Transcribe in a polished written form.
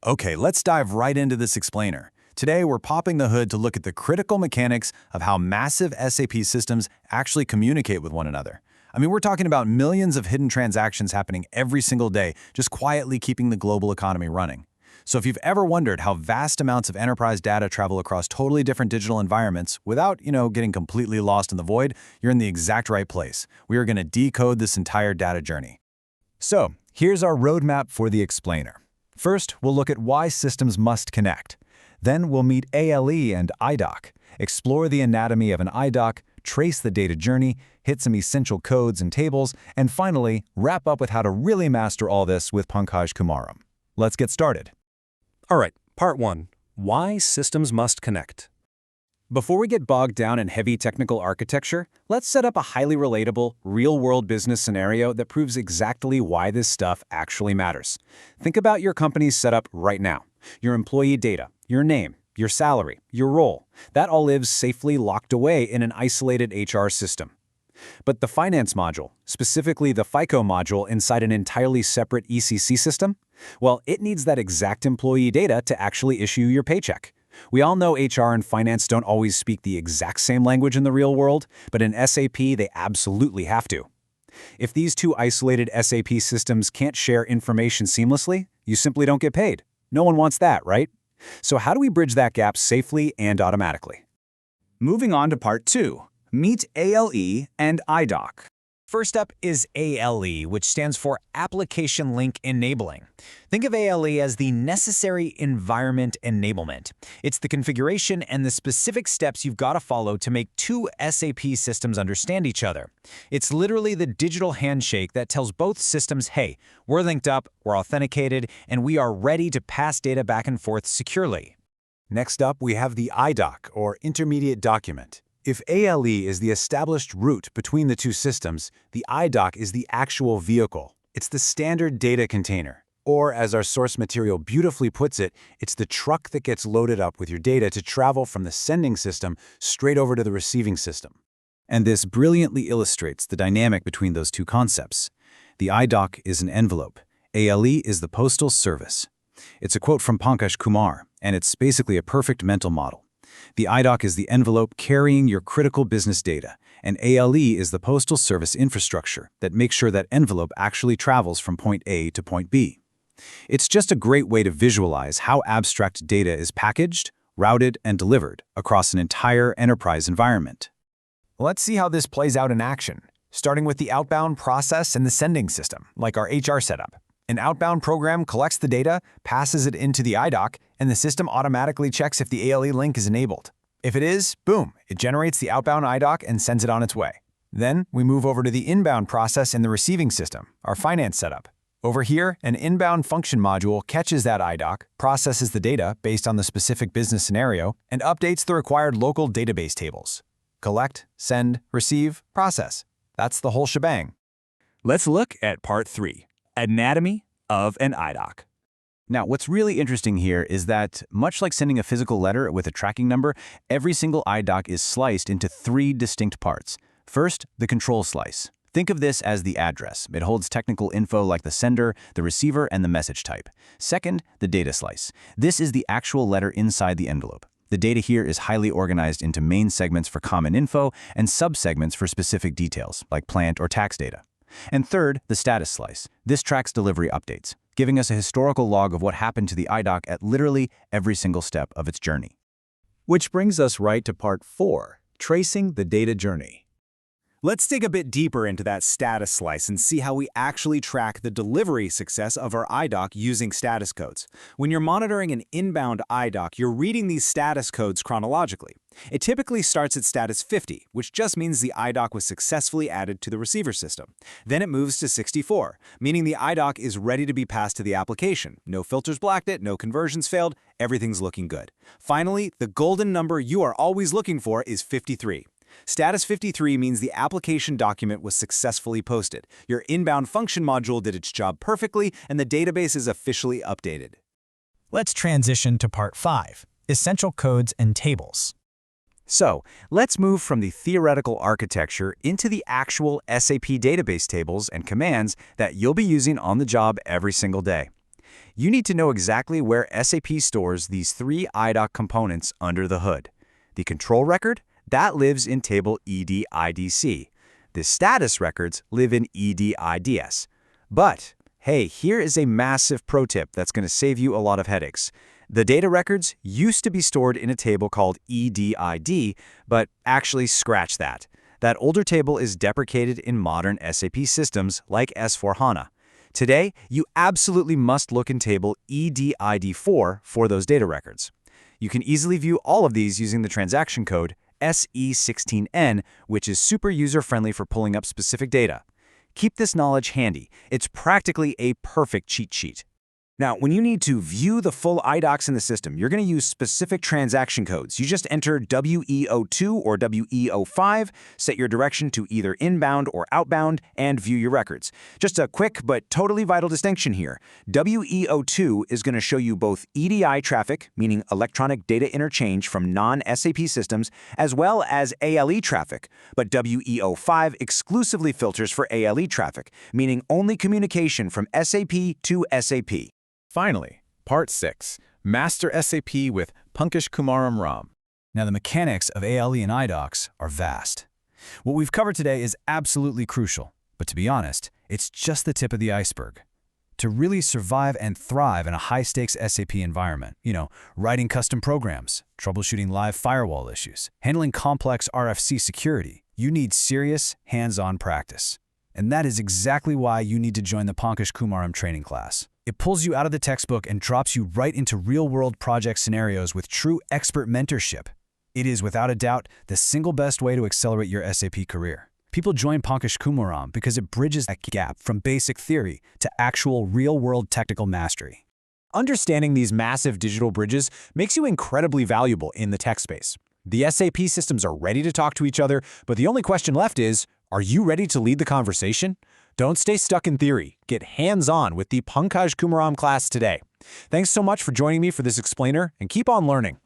Okay, let's dive right into this explainer. Today, we're popping the hood to look at the critical mechanics of how massive SAP systems actually communicate with one another. I mean, we're talking about millions of hidden transactions happening every single day, just quietly keeping the global economy running. So if you've ever wondered how vast amounts of enterprise data travel across totally different digital environments without, getting completely lost in the void, you're in the exact right place. We are going to decode this entire data journey. So, here's our roadmap for the explainer. First, we'll look at why systems must connect. Then we'll meet ALE and IDOC, explore the anatomy of an IDOC, trace the data journey, hit some essential codes and tables, and finally, wrap up with how to really master all this with Pankaj Kumaram. Let's get started. All right, part 1. Why systems must connect. Before we get bogged down in heavy technical architecture, let's set up a highly relatable, real-world business scenario that proves exactly why this stuff actually matters. Think about your company's setup right now. Your employee data, your name, your salary, your role. That all lives safely locked away in an isolated HR system. But the finance module, specifically the FICO module inside an entirely separate ECC system, well, it needs that exact employee data to actually issue your paycheck. We all know HR and finance don't always speak the exact same language in the real world, but in SAP, they absolutely have to. If these two isolated SAP systems can't share information seamlessly, you simply don't get paid. No one wants that, right? So how do we bridge that gap safely and automatically? Moving on to part 2, meet ALE and IDOC. First up is ALE, which stands for Application Link Enabling. Think of ALE as the necessary environment enablement. It's the configuration and the specific steps you've got to follow to make two SAP systems understand each other. It's literally the digital handshake that tells both systems, hey, we're linked up, we're authenticated, and we are ready to pass data back and forth securely. Next up, we have the IDOC, or Intermediate Document. If ALE is the established route between the two systems, the IDOC is the actual vehicle. It's the standard data container. Or, as our source material beautifully puts it, it's the truck that gets loaded up with your data to travel from the sending system straight over to the receiving system. And this brilliantly illustrates the dynamic between those two concepts. The IDOC is an envelope. ALE is the postal service. It's a quote from Pankaj Kumar, and it's basically a perfect mental model. The IDOC is the envelope carrying your critical business data, and ALE is the postal service infrastructure that makes sure that envelope actually travels from point A to point B. It's just a great way to visualize how abstract data is packaged, routed, and delivered across an entire enterprise environment. Let's see how this plays out in action, starting with the outbound process and the sending system, like our HR setup. An outbound program collects the data, passes it into the IDOC, and the system automatically checks if the ALE link is enabled. If it is, boom, it generates the outbound IDOC and sends it on its way. Then we move over to the inbound process in the receiving system, our finance setup. Over here, an inbound function module catches that IDOC, processes the data based on the specific business scenario, and updates the required local database tables. Collect, send, receive, process. That's the whole shebang. Let's look at part 3. Anatomy of an IDOC. Now, what's really interesting here is that, much like sending a physical letter with a tracking number, every single IDOC is sliced into 3 distinct parts. First, the control slice. Think of this as the address. It holds technical info like the sender, the receiver, and the message type. Second, the data slice. This is the actual letter inside the envelope. The data here is highly organized into main segments for common info and subsegments for specific details, like plant or tax data. And third, the status slice. This tracks delivery updates, giving us a historical log of what happened to the IDOC at literally every single step of its journey. Which brings us right to part 4, tracing the data journey. Let's dig a bit deeper into that status slice and see how we actually track the delivery success of our IDOC using status codes. When you're monitoring an inbound IDOC, you're reading these status codes chronologically. It typically starts at status 50, which just means the IDOC was successfully added to the receiver system. Then it moves to 64, meaning the IDOC is ready to be passed to the application. No filters blocked it, no conversions failed, everything's looking good. Finally, the golden number you are always looking for is 53. Status 53 means the application document was successfully posted. Your inbound function module did its job perfectly, and the database is officially updated. Let's transition to part 5, essential codes and tables. So, let's move from the theoretical architecture into the actual SAP database tables and commands that you'll be using on the job every single day. You need to know exactly where SAP stores these three IDOC components under the hood. The control record, that lives in table EDIDC. The status records live in EDIDS. But, hey, here is a massive pro tip that's going to save you a lot of headaches. The data records used to be stored in a table called EDID, but actually scratch that. That older table is deprecated in modern SAP systems like S/4HANA. Today, you absolutely must look in table EDID4 for those data records. You can easily view all of these using the transaction code SE16N, which is super user-friendly for pulling up specific data. Keep this knowledge handy. It's practically a perfect cheat sheet. Now, when you need to view the full IDOCs in the system, you're going to use specific transaction codes. You just enter WE02 or WE05, set your direction to either inbound or outbound, and view your records. Just a quick but totally vital distinction here. WE02 is going to show you both EDI traffic, meaning electronic data interchange from non-SAP systems, as well as ALE traffic. But WE05 exclusively filters for ALE traffic, meaning only communication from SAP to SAP. Finally, Part 6, Master SAP with Pankaj Kumaram Ram. Now, the mechanics of ALE and IDOCs are vast. What we've covered today is absolutely crucial, but to be honest, it's just the tip of the iceberg. To really survive and thrive in a high-stakes SAP environment, writing custom programs, troubleshooting live firewall issues, handling complex RFC security, you need serious, hands-on practice. And that is exactly why you need to join the Pankaj Kumaram training class. It pulls you out of the textbook and drops you right into real-world project scenarios with true expert mentorship. It is, without a doubt, the single best way to accelerate your SAP career. People join Pankaj Kumaram because it bridges that gap from basic theory to actual real-world technical mastery. Understanding these massive digital bridges makes you incredibly valuable in the tech space. The SAP systems are ready to talk to each other, but the only question left is, are you ready to lead the conversation? Don't stay stuck in theory. Get hands-on with the Pankaj Kumaram class today. Thanks so much for joining me for this explainer, and keep on learning.